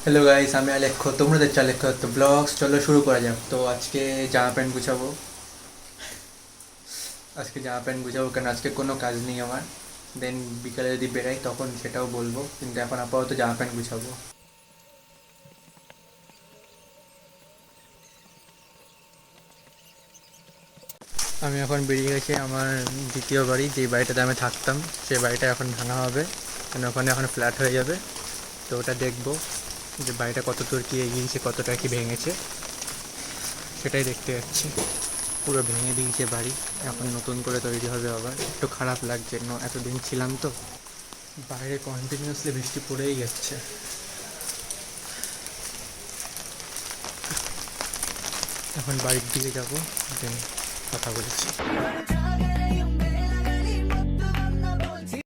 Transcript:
Hello guys, আমি আলেখ্য, তোমরা দেখছো আলেখ্য তো ব্লগস। চলো শুরু করা যাক। তো আজকে জামা প্যান্ট গুছাবো। কারণ আজকে কোনো কাজ নেই আমার। দেন বিকালে যদি বেরাই তখন সেটাও বলবো, কিন্তু এখন আপাতত জামা প্যান্ট গুছাবো। আমি এখন বেরিয়ে গেছি আমার দ্বিতীয় বাড়ি, যেই বাড়িটাতে আমি থাকতাম। সেই বাড়িটা এখন ভাঙা হবে, কারণ ওখানে এখন ফ্ল্যাট হয়ে যাবে। তো ওটা দেখবো যে বাড়িটা কত দূর কী এগিয়েছে, কতটা কি ভেঙেছে, সেটাই দেখতে যাচ্ছি। পুরো ভেঙে দিয়েছে বাড়ি, এখন নতুন করে তৈরি হবে। আবার একটু খারাপ লাগছে, এতদিন ছিলাম তো। বাইরে কন্টিনিউয়াসলি বৃষ্টি পড়েই যাচ্ছে। এখন বাড়ির দিকে যাবো, দেন কথা বলছি।